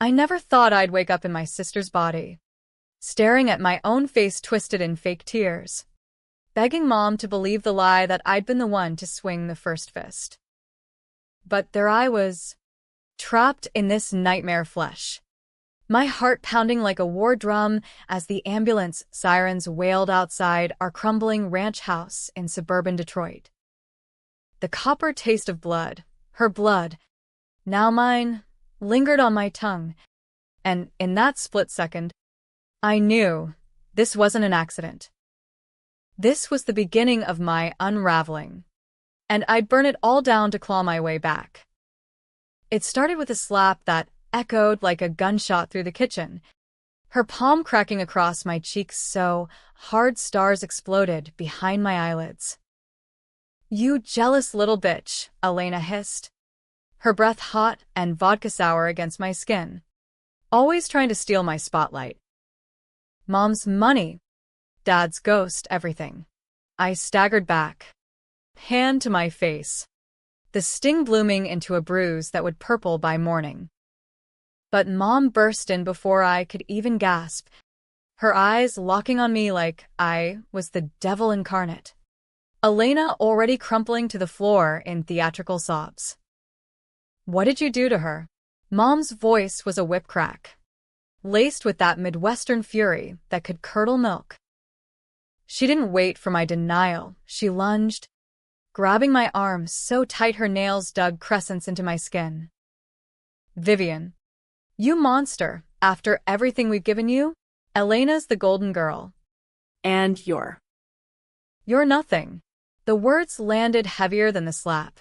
I never thought I'd wake up in my sister's body, staring at my own face twisted in fake tears, begging Mom to believe the lie that I'd been the one to swing the first fist. But there I was, trapped in this nightmare flesh, my heart pounding like a war drum as the ambulance sirens wailed outside our crumbling ranch house in suburban Detroit. The copper taste of blood, her blood, now mine, lingered on my tongue, and in that split second, I knew this wasn't an accident. This was the beginning of my unraveling, and I'd burn it all down to claw my way back. It started with a slap that echoed like a gunshot through the kitchen, her palm cracking across my cheeks so hard stars exploded behind my eyelids. "You jealous little bitch," Elena hissed, her breath hot and vodka sour against my skin, always trying to steal my spotlight. Mom's money, Dad's ghost, everything. I staggered back, hand to my face, the sting blooming into a bruise that would purple by morning. But Mom burst in before I could even gasp, her eyes locking on me like I was the devil incarnate. Elena already crumpling to the floor in theatrical sobs. "What did you do to her?" Mom's voice was a whip crack, laced with that Midwestern fury that could curdle milk. She didn't wait for my denial. She lunged, grabbing my arm so tight her nails dug crescents into my skin. "Vivian, you monster, after everything we've given you? Elena's the golden girl. And you're nothing." The words landed heavier than the slap.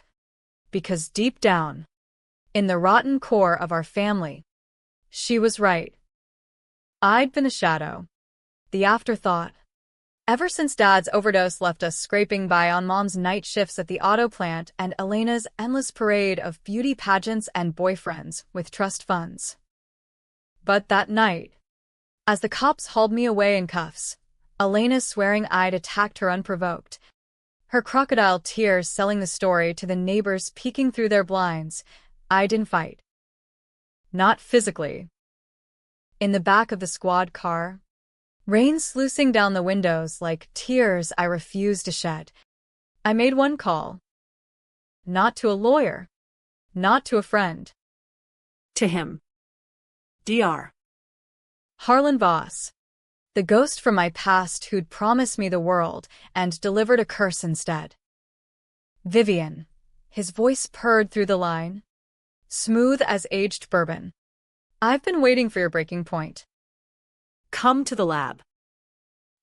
Because deep down, in the rotten core of our family, she was right. I'd been a shadow, the afterthought. Ever since Dad's overdose left us scraping by on Mom's night shifts at the auto plant and Elena's endless parade of beauty pageants and boyfriends with trust funds. But that night, as the cops hauled me away in cuffs, Elena swearing I'd attacked her unprovoked, her crocodile tears selling the story to the neighbors peeking through their blinds, I didn't fight. Not physically. In the back of the squad car, rain sluicing down the windows like tears I refused to shed, I made one call. Not to a lawyer. Not to a friend. to him. Dr. Harlan Voss, the ghost from my past who'd promised me the world and delivered a curse instead. Vivian, his voice purred through the line, smooth as aged bourbon. "I've been waiting for your breaking point. Come to the lab.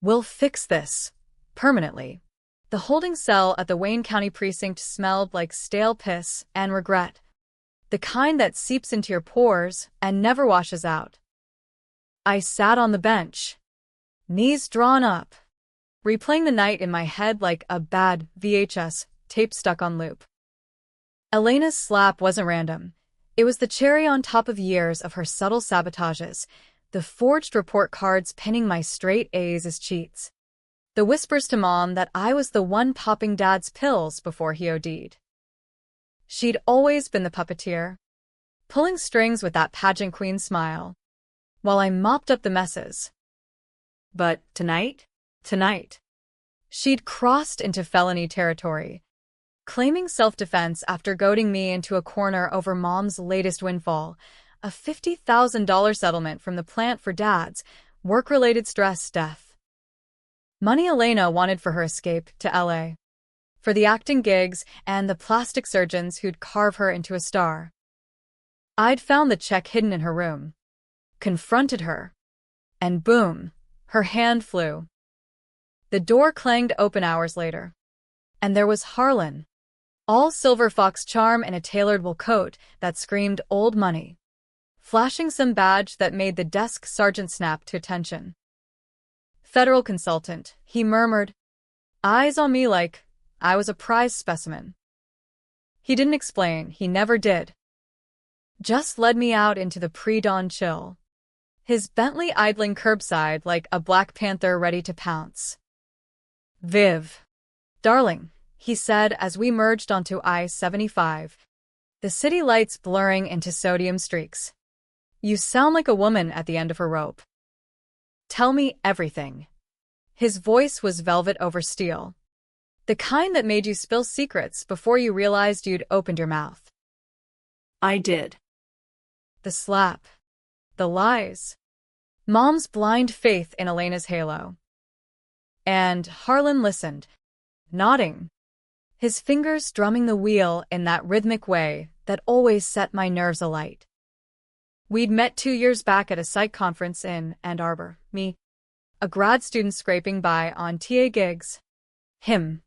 We'll fix this. Permanently." The holding cell at the Wayne County precinct smelled like stale piss and regret. The kind that seeps into your pores and never washes out. I sat on the bench, knees drawn up, replaying the night in my head like a bad VHS tape stuck on loop. Elena's slap wasn't random. It was the cherry on top of years of her subtle sabotages, the forged report cards pinning my straight A's as cheats, the whispers to Mom that I was the one popping Dad's pills before he OD'd. She'd always been the puppeteer, pulling strings with that pageant queen smile, while I mopped up the messes. But tonight, she'd crossed into felony territory, claiming self-defense after goading me into a corner over Mom's latest windfall, a $50,000 settlement from the plant for Dad's work-related stress death. Money Elena wanted for her escape to LA, for the acting gigs and the plastic surgeons who'd carve her into a star. I'd found the check hidden in her room, confronted her, and boom, her hand flew. The door clanged open hours later, and there was Harlan, all silver fox charm and a tailored wool coat that screamed old money, flashing some badge that made the desk sergeant snap to attention. "Federal consultant," he murmured, eyes on me like I was a prize specimen. He didn't explain, he never did. Just led me out into the pre-dawn chill, his Bentley idling curbside like a Black Panther ready to pounce. "Viv, darling," he said as we merged onto I-75, the city lights blurring into sodium streaks. You sound like a woman at the end of her rope. Tell me everything. His voice was velvet over steel. The kind that made you spill secrets before you realized you'd opened your mouth. I did. The slap. The lies. Mom's blind faith in Elena's halo. And Harlan listened, nodding, his fingers drumming the wheel in that rhythmic way that always set my nerves alight. We'd met 2 years back at a psych conference in Ann Arbor, me, a grad student scraping by on TA gigs, him,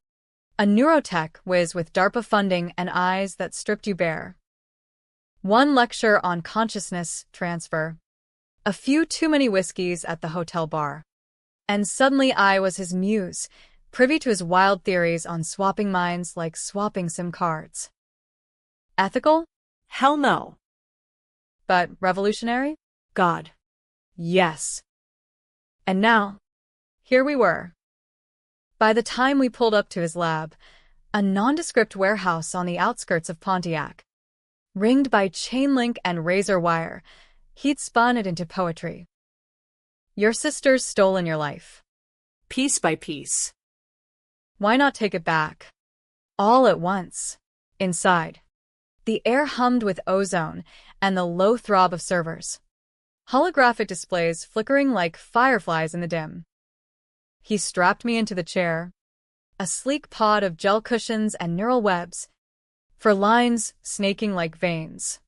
a neurotech whiz with DARPA funding and eyes that stripped you bare. One lecture on consciousness transfer, a few too many whiskeys at the hotel bar, and suddenly I was his muse, privy to his wild theories on swapping minds like swapping SIM cards. Ethical? Hell no. But revolutionary? God. Yes. And now, here we were. By the time we pulled up to his lab, a nondescript warehouse on the outskirts of Pontiac, ringed by chain link and razor wire, he'd spun it into poetry. Your sister's stolen your life. Piece by piece. Why not take it back? All at once. Inside, the air hummed with ozone and the low throb of servers. Holographic displays flickering like fireflies in the dim. He strapped me into the chair, a sleek pod of gel cushions and neural webs, for lines snaking like veins.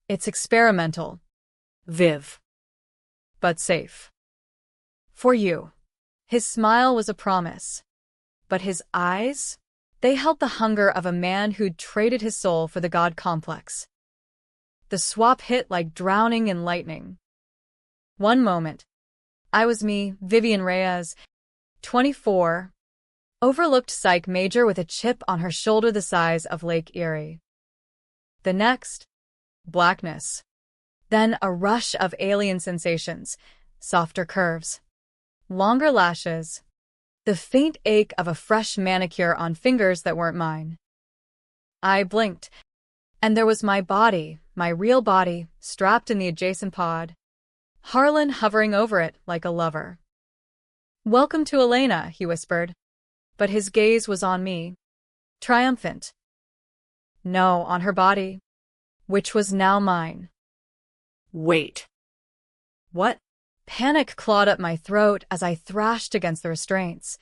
It's experimental, Viv. but safe. For you. His smile was a promise. But his eyes? They held the hunger of a man who'd traded his soul for the god complex. The swap hit like drowning in lightning. One moment, I was me, Vivian Reyes, 24, overlooked psych major with a chip on her shoulder the size of Lake Erie. The next, blackness. Then a rush of alien sensations, softer curves, longer lashes, the faint ache of a fresh manicure on fingers that weren't mine. I blinked, and there was my body, my real body, strapped in the adjacent pod, Harlan hovering over it like a lover. Welcome to Elena, he whispered, but his gaze was on me, triumphant. No, on her body, which was now mine. Wait. What? Panic clawed up my throat as I thrashed against the restraints.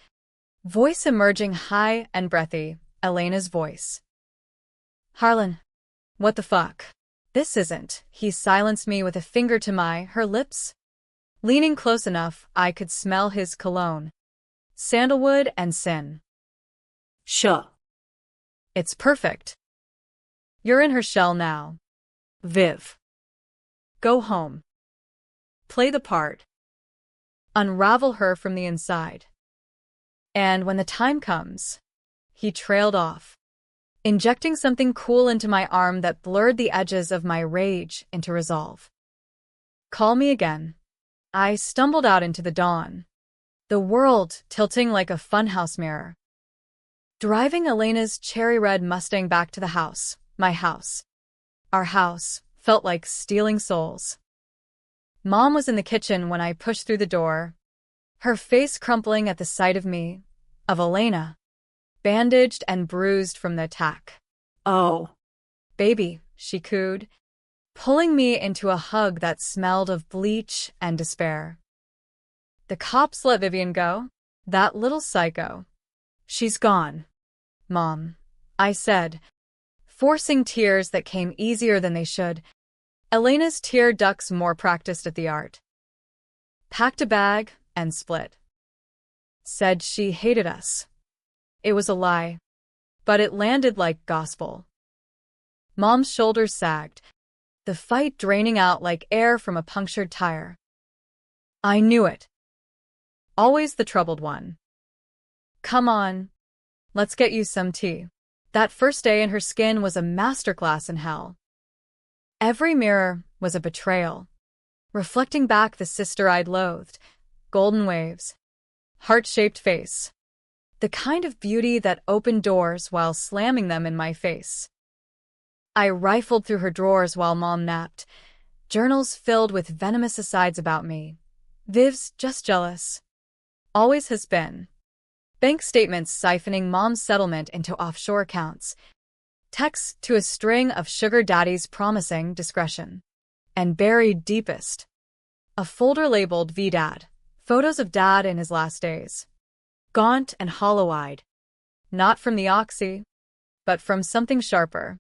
Voice emerging high and breathy, Elena's voice. Harlan, what the fuck? This isn't. He silenced me with a finger to her lips. Leaning close enough, I could smell his cologne. Sandalwood and sin. Sure. It's perfect. You're in her shell now. Viv. Go home. Play the part. Unravel her from the inside. And when the time comes, he trailed off, injecting something cool into my arm that blurred the edges of my rage into resolve. Call me again. I stumbled out into the dawn, the world tilting like a funhouse mirror. Driving Elena's cherry-red Mustang back to the house, my house. Our house felt like stealing souls. Mom was in the kitchen when I pushed through the door, her face crumpling at the sight of me, of Elena, bandaged and bruised from the attack. Oh. Baby, she cooed, pulling me into a hug that smelled of bleach and despair. The cops let Vivian go? That little psycho. She's gone, Mom, I said, forcing tears that came easier than they should. Elena's tear ducts more practiced at the art. Packed a bag and split. Said she hated us. It was a lie, but it landed like gospel. Mom's shoulders sagged, the fight draining out like air from a punctured tire. I knew it. Always the troubled one. Come on, let's get you some tea. That first day in her skin was a masterclass in hell. Every mirror was a betrayal, reflecting back the sister I'd loathed, golden waves, heart-shaped face, the kind of beauty that opened doors while slamming them in my face. I rifled through her drawers while Mom napped, Journals filled with venomous asides about me. Viv's just jealous. Always has been. Bank statements siphoning mom's settlement into offshore accounts. Texts to a string of sugar daddies promising discretion. And buried deepest, a folder labeled VDad, photos of Dad in his last days. Gaunt and hollow-eyed. Not from the oxy, but from something sharper.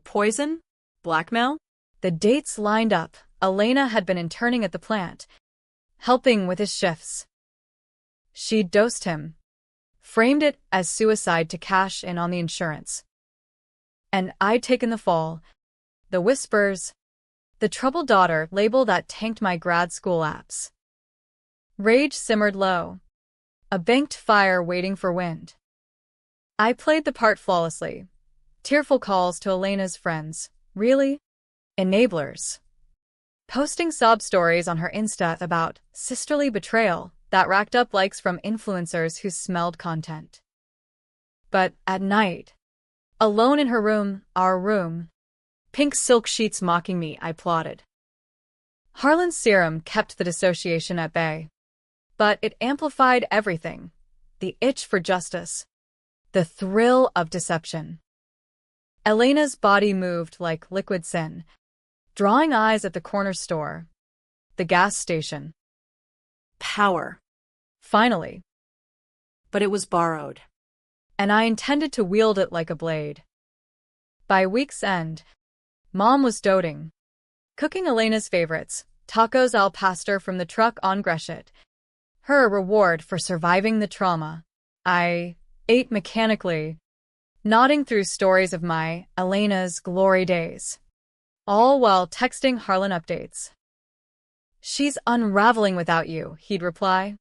Poison? Blackmail? The dates lined up. Elena had been interning at the plant, helping with his shifts. She'd dosed him, framed it as suicide to cash in on the insurance. And I'd taken the fall. The whispers, the troubled daughter label that tanked my grad school apps. Rage simmered low, a banked fire waiting for wind. I played the part flawlessly. Tearful calls to Elena's friends. Really? Enablers. Posting sob stories on her Insta about sisterly betrayal that racked up likes from influencers who smelled content. But at night, alone in her room, our room, pink silk sheets mocking me, I plotted. Harlan's serum kept the dissociation at bay. But it amplified everything. The itch for justice. The thrill of deception. Elena's body moved like liquid sin, drawing eyes at the corner store, the gas station. Power. Finally. But it was borrowed. And I intended to wield it like a blade. By week's end, Mom was doting, cooking Elena's favorites, tacos al pastor from the truck on Greshit. Her reward for surviving the trauma. I ate mechanically, nodding through stories of my, Elena's, glory days. All while texting Harlan updates. She's unraveling without you, he'd reply.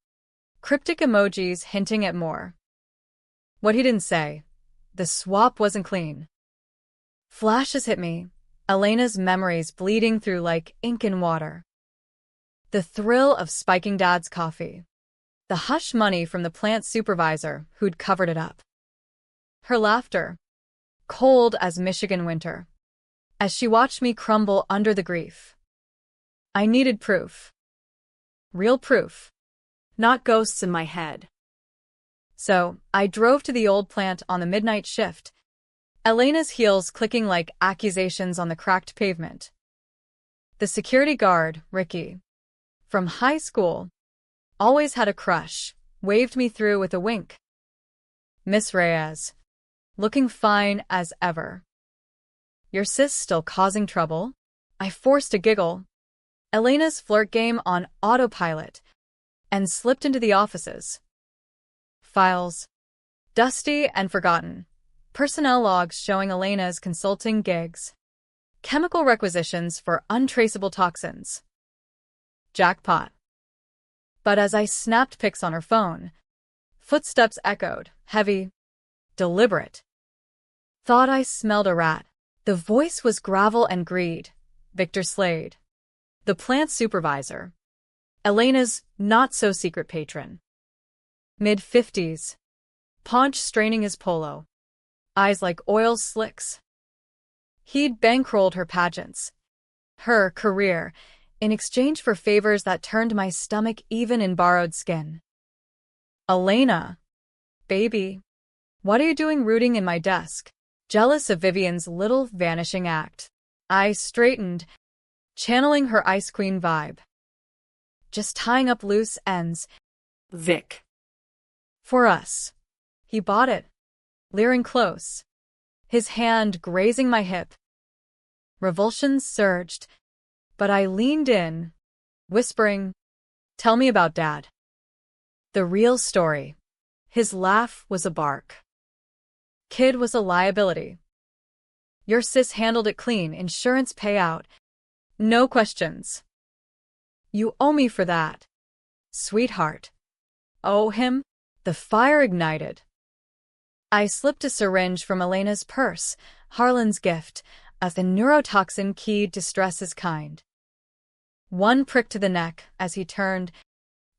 Cryptic emojis hinting at more. What he didn't say. The swap wasn't clean. Flashes hit me, Elena's memories bleeding through like ink in water. The thrill of spiking Dad's coffee. The hush money from the plant supervisor who'd covered it up. Her laughter, cold as Michigan winter, as she watched me crumble under the grief. I needed proof. Real proof. Not ghosts in my head. So, I drove to the old plant on the midnight shift, Elena's heels clicking like accusations on the cracked pavement. The security guard, Ricky, from high school, always had a crush, waved me through with a wink. Miss Reyes, looking fine as ever. Your sis still causing trouble? I forced a giggle. Elena's flirt game on autopilot, and slipped into the offices. Files. Dusty and forgotten. Personnel logs showing Elena's consulting gigs. Chemical requisitions for untraceable toxins. Jackpot. But as I snapped pics on her phone, footsteps echoed, heavy, deliberate. Thought I smelled a rat. The voice was gravel and greed. Victor Slade. The plant supervisor. Elena's not-so-secret patron. Mid-50s. Paunch straining his polo. Eyes like oil slicks. He'd bankrolled her pageants. Her career, in exchange for favors that turned my stomach even in borrowed skin. Elena. Baby. What are you doing rooting in my desk? Jealous of Vivian's little vanishing act. I straightened, channeling her Ice Queen vibe. Just tying up loose ends. Vic. For us. He bought it, leering close, his hand grazing my hip. Revulsion surged, but I leaned in, whispering, "Tell me about Dad." The real story. His laugh was a bark. Kid was a liability. Your sis handled it clean, insurance payout. No questions. You owe me for that. Sweetheart. Owe him? The fire ignited. I slipped a syringe from Elena's purse, Harlan's gift, as the neurotoxin keyed to stress his kind. One prick to the neck as he turned,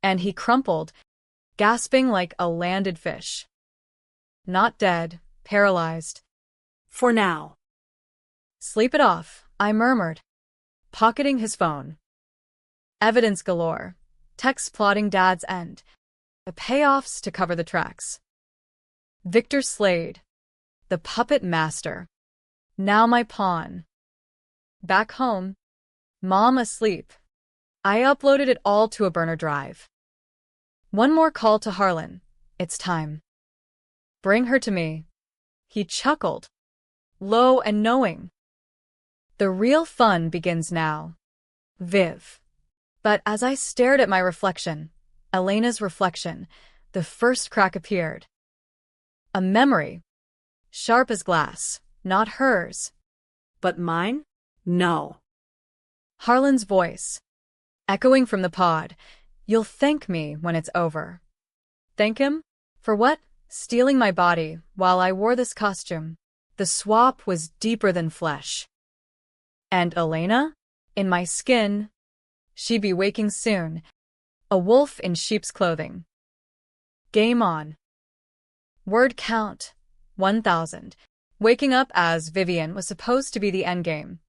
and he crumpled, gasping like a landed fish. Not dead, paralyzed. For now. Sleep it off, I murmured, pocketing his phone. Evidence galore. Texts plotting Dad's end. The payoffs to cover the tracks. Victor Slade. The puppet master. Now my pawn. Back home. Mom asleep. I uploaded it all to a burner drive. One more call to Harlan. It's time. Bring her to me. He chuckled. Low and knowing. The real fun begins now. Viv. But as I stared at my reflection, Elena's reflection, the first crack appeared. A memory. Sharp as glass, not hers. But mine? No. Harlan's voice. Echoing from the pod. You'll thank me when it's over. Thank him? For what? Stealing my body while I wore this costume. The swap was deeper than flesh. And Elena? In my skin. She'd be waking soon. A wolf in sheep's clothing. Game on. Word count. 1,000. Waking up as Vivian was supposed to be the endgame.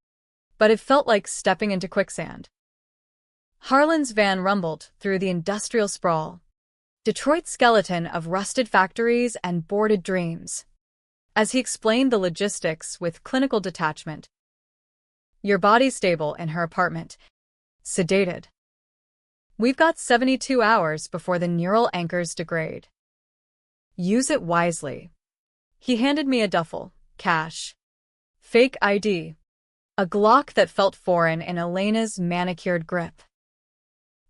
But it felt like stepping into quicksand. Harlan's van rumbled through the industrial sprawl. Detroit's skeleton of rusted factories and boarded dreams. As he explained the logistics with clinical detachment. Your body's stable in her apartment. Sedated. We've got 72 hours before the neural anchors degrade. Use it wisely. He handed me a duffel, cash. Fake ID. A Glock that felt foreign in Elena's manicured grip.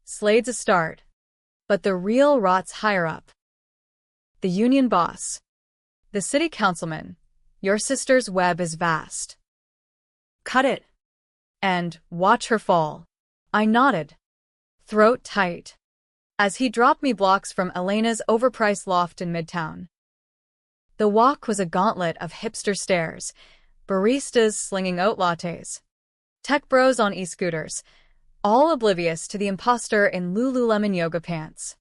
Slade's a start. But the real rot's higher up. The union boss. The city councilman. Your sister's web is vast. Cut it. And watch her fall. I nodded. Throat tight. As he dropped me blocks from Elena's overpriced loft in Midtown. The walk was a gauntlet of hipster stairs, baristas slinging oat lattes, tech bros on e-scooters, all oblivious to the imposter in Lululemon yoga pants.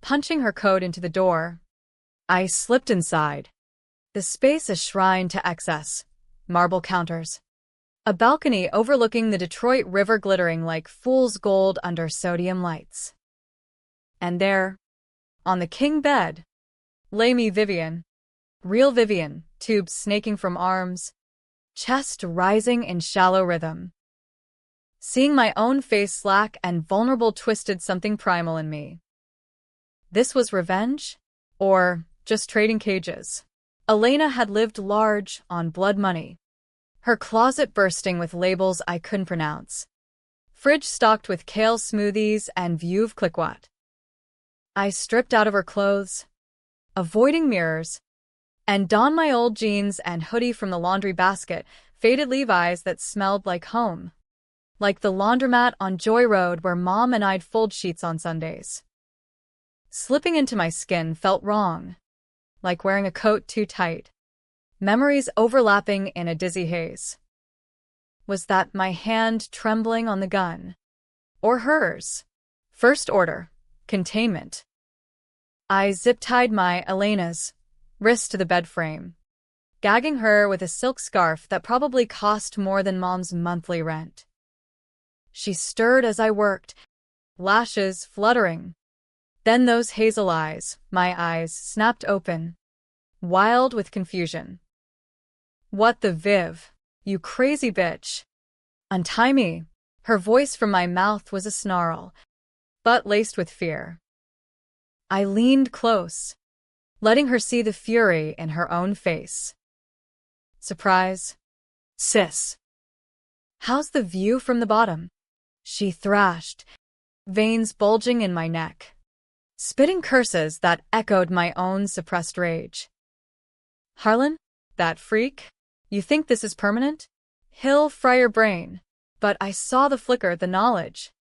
Punching her code into the door, I slipped inside. The space a shrine to excess, marble counters. A balcony overlooking the Detroit River glittering like fool's gold under sodium lights. And there, on the king bed, lay me Vivian. Real Vivian, tubes snaking from arms, chest rising in shallow rhythm. Seeing my own face slack and vulnerable twisted something primal in me. This was revenge? Or just trading cages? Elena had lived large on blood money. Her closet bursting with labels I couldn't pronounce. Fridge stocked with kale smoothies and Veuve Cliquot. I stripped out of her clothes, avoiding mirrors, and donned my old jeans and hoodie from the laundry basket, faded Levi's that smelled like home. Like the laundromat on Joy Road where Mom and I'd fold sheets on Sundays. Slipping into my skin felt wrong. Like wearing a coat too tight. Memories overlapping in a dizzy haze. Was that my hand trembling on the gun? Or hers? First order. Containment. I zip-tied my Elena's wrist to the bed frame, gagging her with a silk scarf that probably cost more than Mom's monthly rent. She stirred as I worked, lashes fluttering. Then those hazel eyes, my eyes, snapped open, wild with confusion. What the Viv? You crazy bitch. Untie me. Her voice from my mouth was a snarl, but laced with fear. I leaned close, letting her see the fury in her own face. Surprise. Sis. How's the view from the bottom? She thrashed, veins bulging in my neck, spitting curses that echoed my own suppressed rage. Harlan? That freak? You think this is permanent? He'll fry your brain. But I saw the flicker, the knowledge.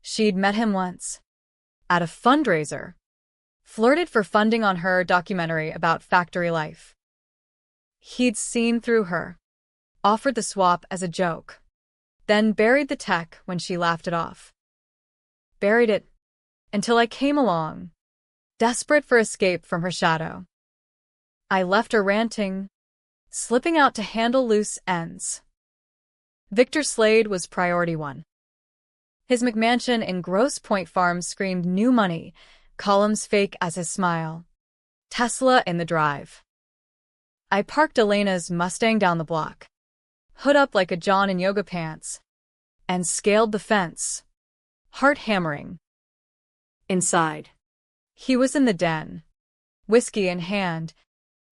She'd met him once. At a fundraiser. Flirted for funding on her documentary about factory life. He'd seen through her. Offered the swap as a joke. Then buried the tech when she laughed it off. Buried it until I came along, desperate for escape from her shadow. I left her ranting, slipping out to handle loose ends. Victor Slade was priority one. His McMansion in Grosse Pointe Farms screamed new money, columns fake as his smile. Tesla in the drive. I parked Elena's Mustang down the block, hood up like a John in yoga pants, and scaled the fence, heart hammering. Inside. He was in the den, whiskey in hand,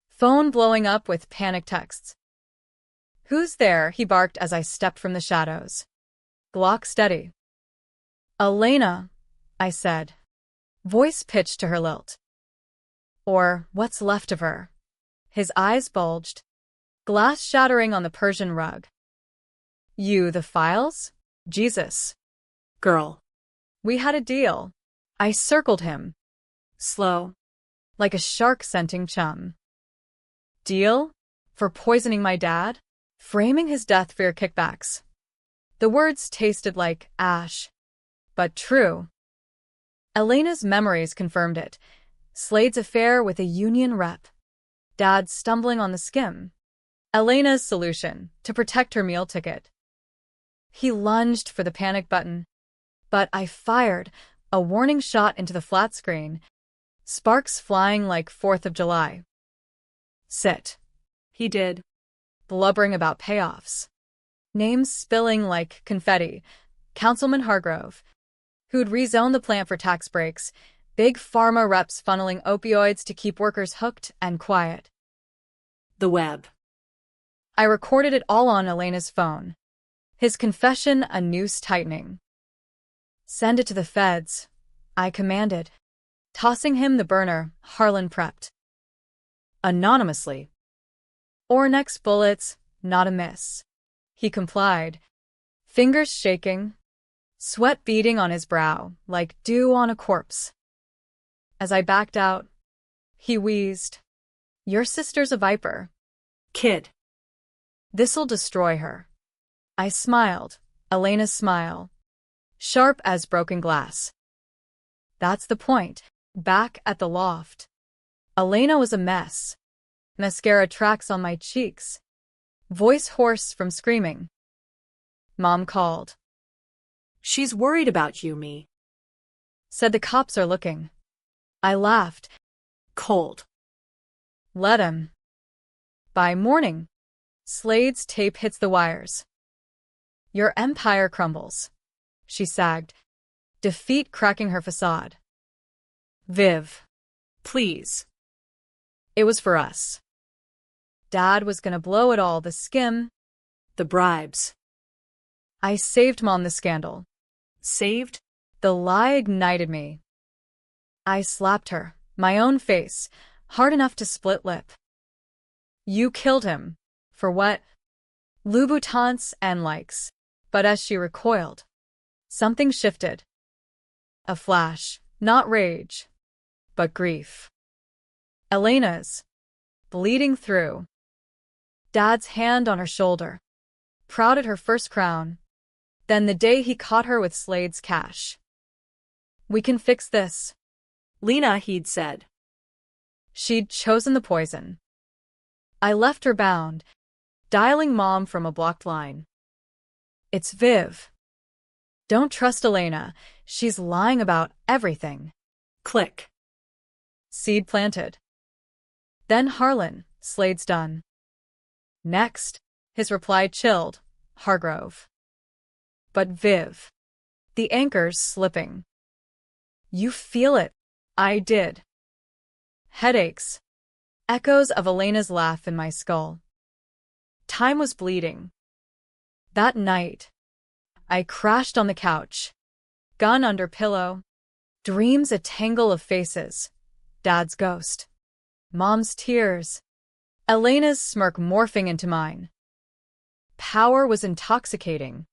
phone blowing up with panic texts. "Who's there?" he barked as I stepped from the shadows. Glock steady. "Elena," I said, voice pitched to her lilt. Or what's left of her. His eyes bulged, glass shattering on the Persian rug. "You, the files? Jesus." Girl. We had a deal. I circled him. Slow. Like a shark scenting chum. Deal? For poisoning my dad? Framing his death for your kickbacks. The words tasted like ash. But true. Elena's memories confirmed it. Slade's affair with a union rep. Dad stumbling on the skim. Elena's solution to protect her meal ticket. He lunged for the panic button. But I fired a warning shot into the flat screen. Sparks flying like 4th of July. Sit. He did. Blubbering about payoffs. Names spilling like confetti. Councilman Hargrove, who'd rezoned the plant for tax breaks. Big pharma reps funneling opioids to keep workers hooked and quiet. The web. I recorded it all on Elena's phone. His confession a noose tightening. "Send it to the feds," I commanded. Tossing him the burner, Harlan prepped. Anonymously. "Or next bullets, not a miss." He complied, fingers shaking, sweat beading on his brow like dew on a corpse. As I backed out, he wheezed, "Your sister's a viper. Kid. This'll destroy her." I smiled, Elena's smile, sharp as broken glass. That's the point. Back at the loft. Elena was a mess. Mascara tracks on my cheeks. Voice hoarse from screaming. Mom called. "She's worried about you, me." Said the cops are looking. I laughed. Cold. Let him. By morning, Slade's tape hits the wires. Your empire crumbles. She sagged, defeat cracking her facade. Viv. Please. It was for us. Dad was gonna blow it all, the skim. The bribes. I saved Mom the scandal. Saved? The lie ignited me. I slapped her, my own face, hard enough to split lip. You killed him. For what? Louboutins and likes. But as she recoiled, something shifted. A flash, not rage, but grief. Elena's, bleeding through. Dad's hand on her shoulder, proud at her first crown. Then the day he caught her with Slade's cash. We can fix this. Lena, he'd said. She'd chosen the poison. I left her bound, dialing Mom from a blocked line. It's Viv. Don't trust Elena. She's lying about everything. Click. Seed planted. Then Harlan, Slade's done. Next, his reply chilled, Hargrove. But Viv. The anchor's slipping. You feel it. I did. Headaches. Echoes of Elena's laugh in my skull. Time was bleeding. That night, I crashed on the couch, gun under pillow, dreams a tangle of faces, Dad's ghost, Mom's tears, Elena's smirk morphing into mine. Power was intoxicating,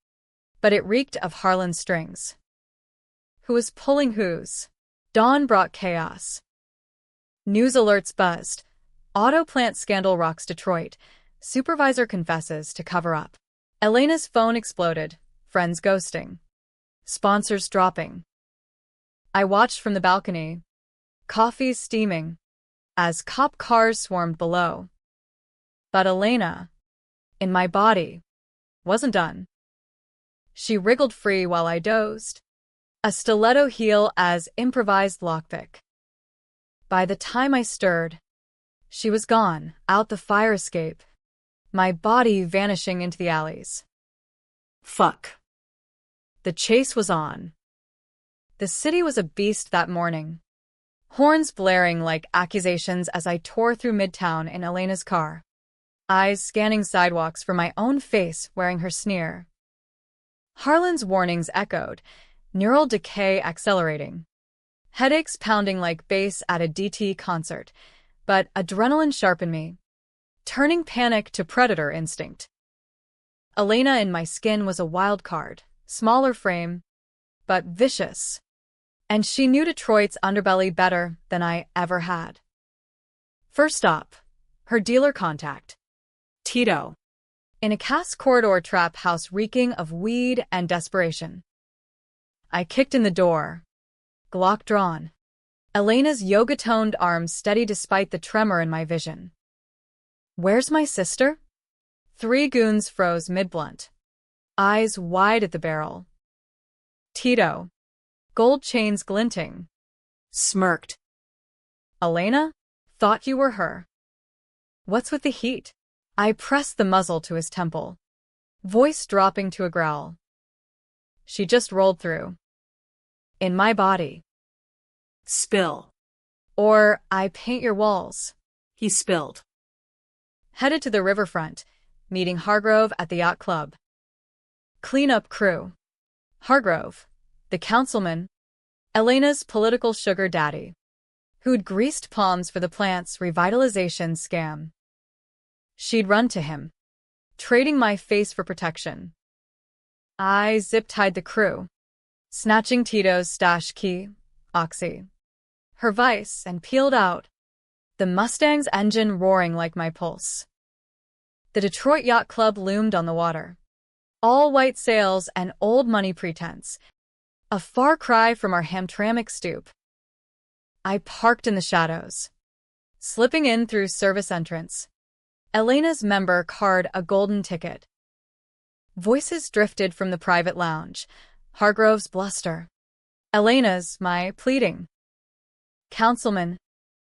but it reeked of Harlan strings. Who was pulling whose? Dawn brought chaos. News alerts buzzed. Auto plant scandal rocks Detroit. Supervisor confesses to cover up. Elena's phone exploded. Friends ghosting. Sponsors dropping. I watched from the balcony. Coffee steaming. As cop cars swarmed below. But Elena, in my body, wasn't done. She wriggled free while I dozed, a stiletto heel as improvised lockpick. By the time I stirred, she was gone, out the fire escape, my body vanishing into the alleys. Fuck. The chase was on. The city was a beast that morning, horns blaring like accusations as I tore through Midtown in Elena's car, eyes scanning sidewalks for my own face wearing her sneer. Harlan's warnings echoed, neural decay accelerating, headaches pounding like bass at a DT concert, but adrenaline sharpened me, turning panic to predator instinct. Elena in my skin was a wild card, smaller frame, but vicious, and she knew Detroit's underbelly better than I ever had. First stop, her dealer contact, Tito. in a cast corridor trap house reeking of weed and desperation. I kicked in the door, Glock drawn, Elena's yoga-toned arms steady despite the tremor in my vision. Where's my sister? 3 goons froze mid-blunt, eyes wide at the barrel. Tito, gold chains glinting, Smirked. Elena? Thought you were her. What's with the heat? I pressed the muzzle to his temple, voice dropping to a growl. She just rolled through. In my body. Spill. Or I paint your walls. He spilled. Headed to the riverfront, meeting Hargrove at the yacht club. Cleanup crew. Hargrove, the councilman, Elena's political sugar daddy, who'd greased palms for the plant's revitalization scam. She'd run to him, trading my face for protection. I zip-tied the crew, snatching Tito's stash key, Oxy, her vice, and peeled out, the Mustang's engine roaring like my pulse. The Detroit Yacht Club loomed on the water, all white sails and old money pretense, a far cry from our Hamtramck stoop. I parked in the shadows, slipping in through service entrance, Elena's member card a golden ticket. Voices drifted from the private lounge, Hargrove's bluster, Elena's my pleading. Councilman,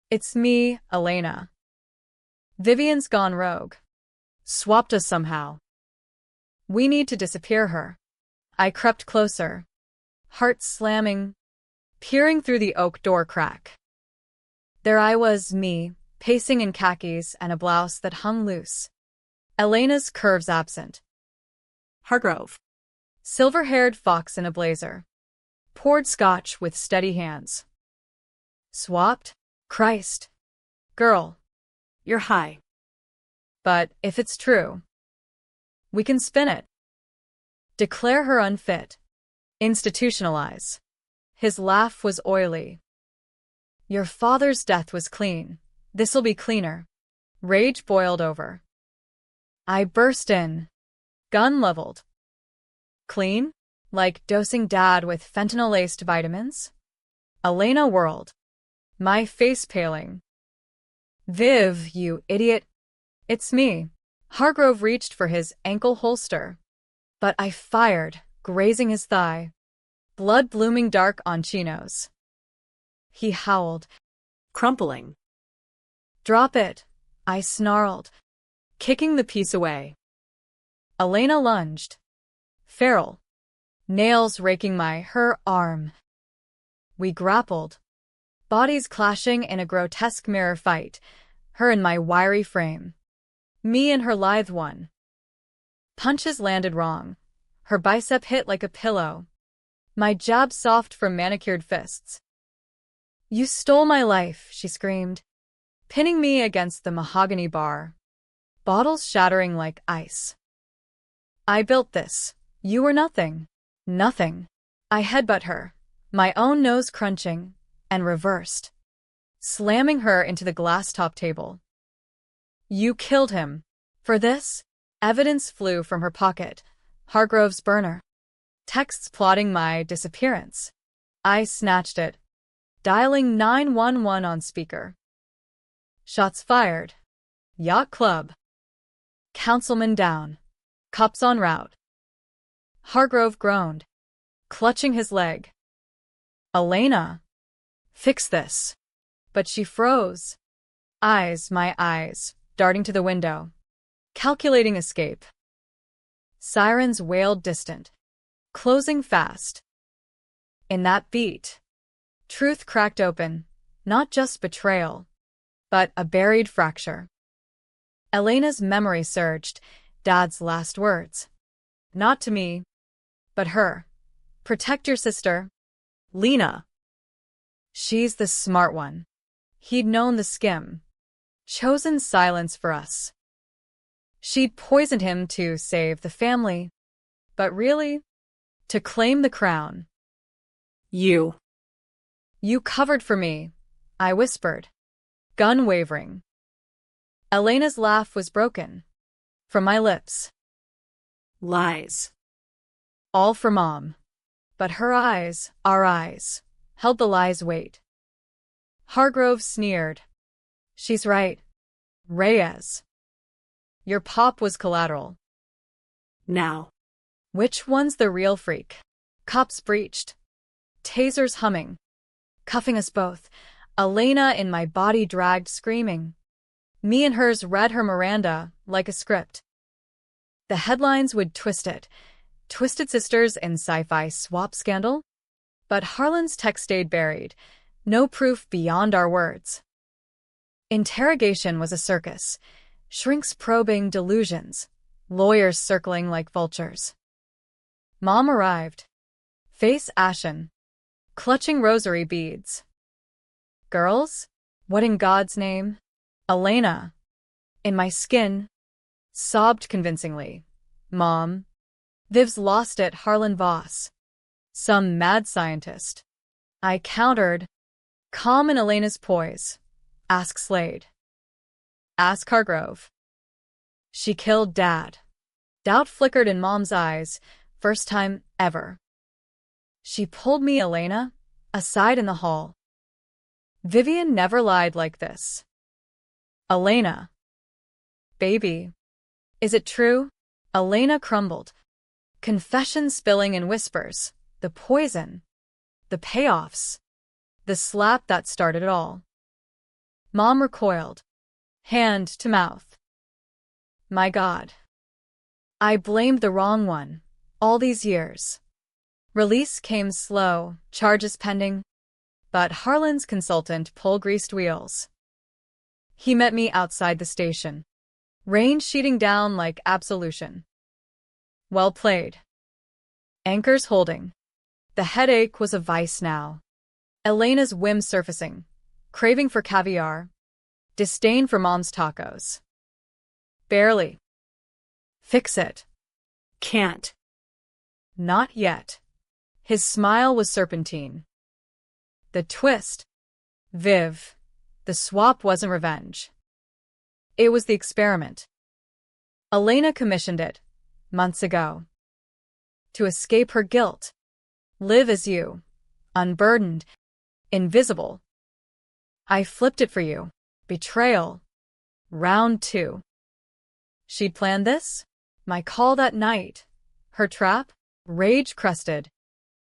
it's me, Elena. Vivian's gone rogue. Swapped us somehow. We need to disappear her. I crept closer, heart slamming, peering through the oak door crack. There I was, me, pacing in khakis and a blouse that hung loose. Elena's curves absent. Hargrove. Silver-haired fox in a blazer. Poured scotch with steady hands. Swapped? Christ. Girl. You're high. But if it's true, we can spin it. Declare her unfit. Institutionalize. His laugh was oily. Your father's death was clean. This'll be cleaner. Rage boiled over. I burst in, gun leveled. Clean? Like dosing dad with fentanyl-laced vitamins? Elena whirled, my face paling. Viv, you idiot. It's me. Hargrove reached for his ankle holster, but I fired, grazing his thigh, blood blooming dark on chinos. He howled, Crumpling. Drop it, I snarled, kicking the piece away. Elena lunged, feral, nails raking her arm. We grappled, bodies clashing in a grotesque mirror fight, her in my wiry frame, me in her lithe one. Punches landed wrong, her bicep hit like a pillow, my jab soft from manicured fists. You stole my life, she screamed, pinning me against the mahogany bar, bottles shattering like ice. I built this. You were nothing. Nothing. I headbutt her, my own nose crunching, and reversed, slamming her into the glass-top table. You killed him. For this, evidence flew from her pocket, Hargrove's burner. Texts plotting my disappearance. I snatched it, dialing 911 on speaker. Shots fired. Yacht Club. Councilman down. Cops en route. Hargrove groaned, clutching his leg. Elena, fix this. But she froze. My eyes, darting to the window. Calculating escape. Sirens wailed distant, closing fast. In that beat, truth cracked open, not just betrayal, but a buried fracture. Elena's memory surged, Dad's last words. Not to me, but her. Protect your sister. Lena. She's the smart one. He'd known the skim. Chosen silence for us. She'd poisoned him to save the family. But really, to claim the crown. You. You covered for me, I whispered, gun wavering. Elena's laugh was broken. From my lips. Lies. All for Mom. But her eyes, our eyes, held the lie's weight. Hargrove sneered. She's right. Reyes. Your pop was collateral. Now. Which one's the real freak? Cops breached. Tasers humming. Cuffing us both. Elena in my body dragged screaming. Me and hers read her Miranda like a script. The headlines would twist it. Twisted Sisters in Sci-Fi Swap Scandal? But Harlan's text stayed buried. No proof beyond our words. Interrogation was a circus. Shrinks probing delusions. Lawyers circling like vultures. Mom arrived. Face ashen. Clutching rosary beads. Girls? What in God's name? Elena. In my skin. Sobbed convincingly. Mom. Viv's lost it, Harlan Voss. Some mad scientist. I countered. Calm in Elena's poise. Ask Slade. Ask Hargrove. She killed Dad. Doubt flickered in Mom's eyes. First time ever. She pulled me, Elena, aside in the hall. Vivian never lied like this. Elena. Baby. Is it true? Elena crumbled. Confession spilling in whispers. The poison. The payoffs. The slap that started it all. Mom recoiled. Hand to mouth. My God. I blamed the wrong one. All these years. Release came slow, charges pending. But Harlan's consultant greased wheels. He met me outside the station. Rain sheeting down like absolution. Well played. Anchors holding. The headache was a vice now. Elena's whim surfacing. Craving for caviar. Disdain for Mom's tacos. Barely. Fix it. Can't. Not yet. His smile was serpentine. The twist. Viv. The swap wasn't revenge. It was the experiment. Elena commissioned it, months ago. To escape her guilt. Live as you. Unburdened. Invisible. I flipped it for you. Betrayal. Round 2. She'd planned this? My call that night. Her trap? Rage-crusted.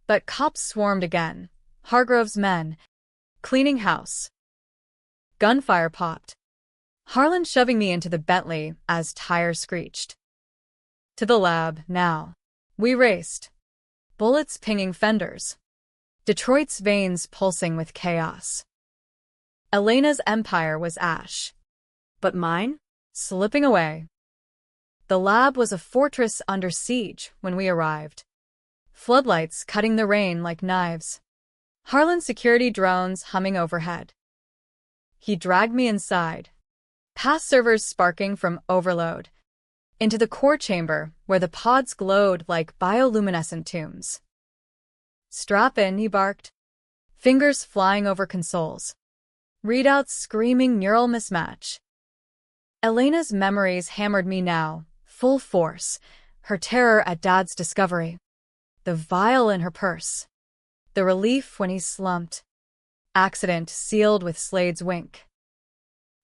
But cops swarmed again. Hargrove's men. Cleaning house. Gunfire popped. Harlan shoving me into the Bentley as tires screeched. To the lab, now. We raced. Bullets pinging fenders. Detroit's veins pulsing with chaos. Elena's empire was ash. But mine? Slipping away. The lab was a fortress under siege when we arrived. Floodlights cutting the rain like knives. Harlan's security drones humming overhead. He dragged me inside. Past servers sparking from overload. Into the core chamber where the pods glowed like bioluminescent tombs. Strap in, he barked. Fingers flying over consoles. Readouts screaming neural mismatch. Elena's memories hammered me now, full force. Her terror at Dad's discovery. The vial in her purse. The relief when he slumped. Accident sealed with Slade's wink.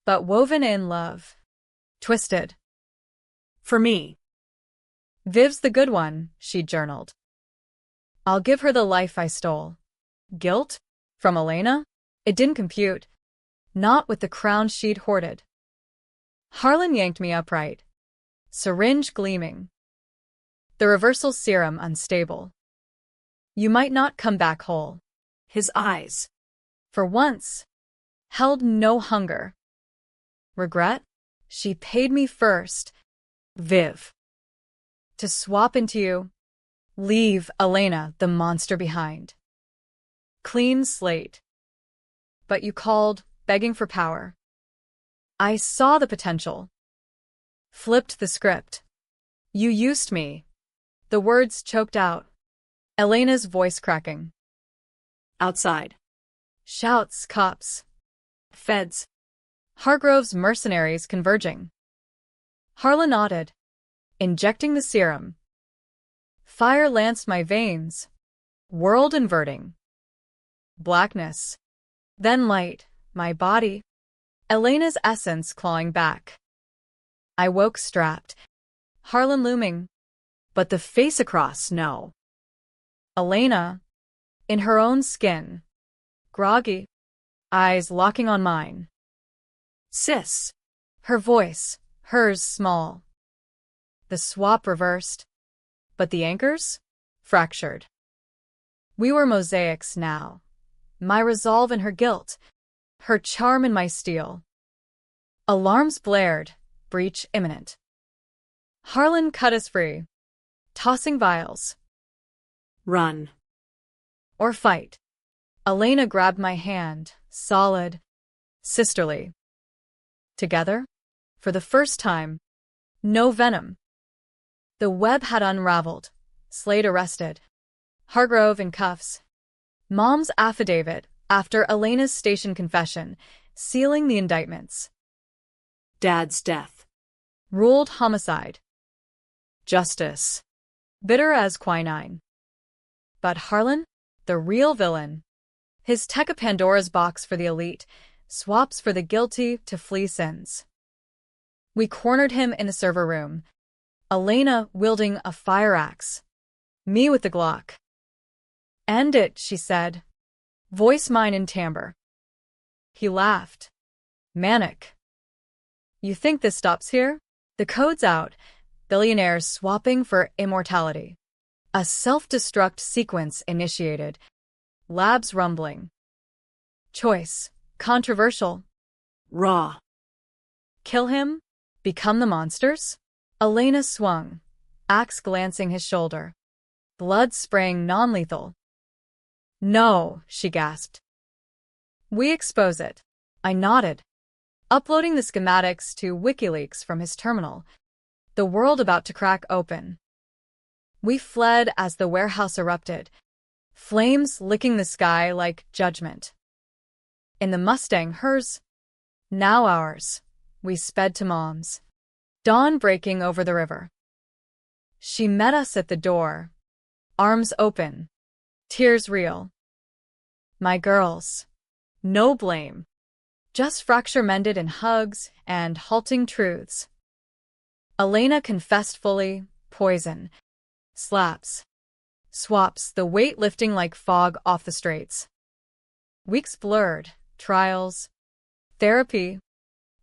But woven in love. Twisted. For me. Viv's the good one, she journaled. I'll give her the life I stole. Guilt? From Elena? It didn't compute. Not with the crown she'd hoarded. Harlan yanked me upright. Syringe gleaming. The reversal serum unstable. You might not come back whole. His eyes, For once, held no hunger. Regret? She paid me first. Viv. To swap into you. Leave Elena, the monster, behind. Clean slate. But you called, begging for power. I saw the potential. Flipped the script. You used me. The words choked out. Elena's voice cracking. outside. Shouts, cops. Feds. Hargrove's mercenaries converging. Harlan nodded, injecting the serum. Fire lanced my veins. World inverting. Blackness. Then light, my body. Elena's essence clawing back. I woke strapped. Harlan looming. But the face across, no. Elena, in her own skin. Groggy. Eyes locking on mine. Sis. Her voice, hers small. The swap reversed. But the anchors? Fractured. We were mosaics now. My resolve in her guilt. Her charm in my steel. Alarms blared. Breach imminent. Harlan cut us free. Tossing vials. Run. Or fight. Elena grabbed my hand, solid, sisterly. Together, for the first time, no venom. The web had unraveled. Slade arrested. Hargrove in cuffs. Mom's affidavit, after Elena's station confession, sealing the indictments. Dad's death. Ruled homicide. Justice. Bitter as quinine. But Harlan, the real villain. His tech of Pandora's box for the elite, swaps for the guilty to flee sins. We cornered him in the server room. Elena wielding a fire axe. Me with the Glock. End it, she said. Voice mine in timbre. He laughed. Manic. You think this stops here? The code's out. Billionaires swapping for immortality. A self-destruct sequence initiated. Labs rumbling. Choice. Controversial. Raw. Kill him? Become the monsters? Elena swung, axe glancing his shoulder. Blood spraying non-lethal. No, she gasped. We expose it. I nodded, uploading the schematics to WikiLeaks from his terminal, the world about to crack open. We fled as the warehouse erupted, flames licking the sky like judgment. In the Mustang, hers, now ours, we sped to Mom's. Dawn breaking over the river. She met us at the door, arms open, tears real. My girls. No blame. Just fracture mended in hugs and halting truths. Elena confessed fully, poison. Slaps. Swaps, the weight lifting like fog off the straits. Weeks blurred, trials, therapy.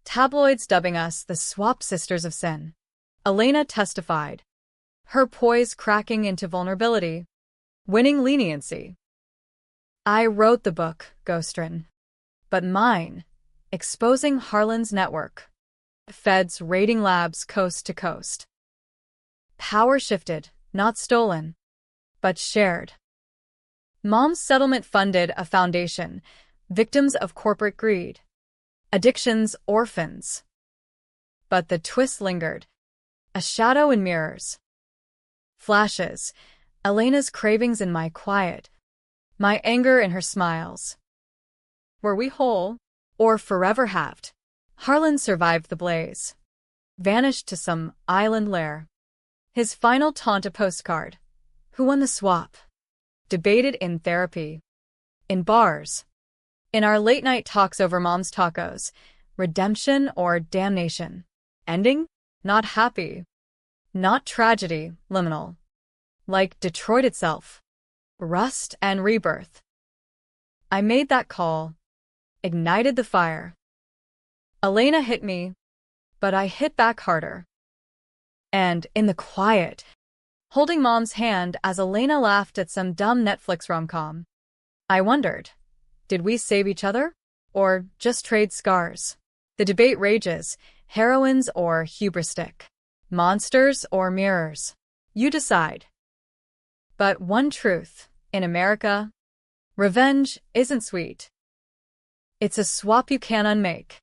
Tabloids dubbing us the Swap Sisters of Sin. Elena testified, her poise cracking into vulnerability, winning leniency. I wrote the book, Ghostrin. But mine, exposing Harlan's network. Feds raiding labs coast to coast. Power shifted, not stolen, but shared. Mom's settlement funded a foundation, victims of corporate greed. Addiction's orphans. But the twist lingered. A shadow in mirrors. Flashes. Elena's cravings in my quiet. My anger in her smiles. Were we whole? Or forever halved? Harlan survived the blaze. Vanished to some island lair. His final taunt a postcard. Who won the swap? Debated in therapy. In bars. In our late-night talks over Mom's tacos, redemption or damnation. Ending? Not happy. Not tragedy, liminal. Like Detroit itself. Rust and rebirth. I made that call. Ignited the fire. Elena hit me, but I hit back harder. And in the quiet, holding Mom's hand as Elena laughed at some dumb Netflix rom-com, I wondered, did we save each other? Or just trade scars? The debate rages, heroines or hubristic, monsters or mirrors. You decide. But one truth, in America, revenge isn't sweet. It's a swap you can't unmake.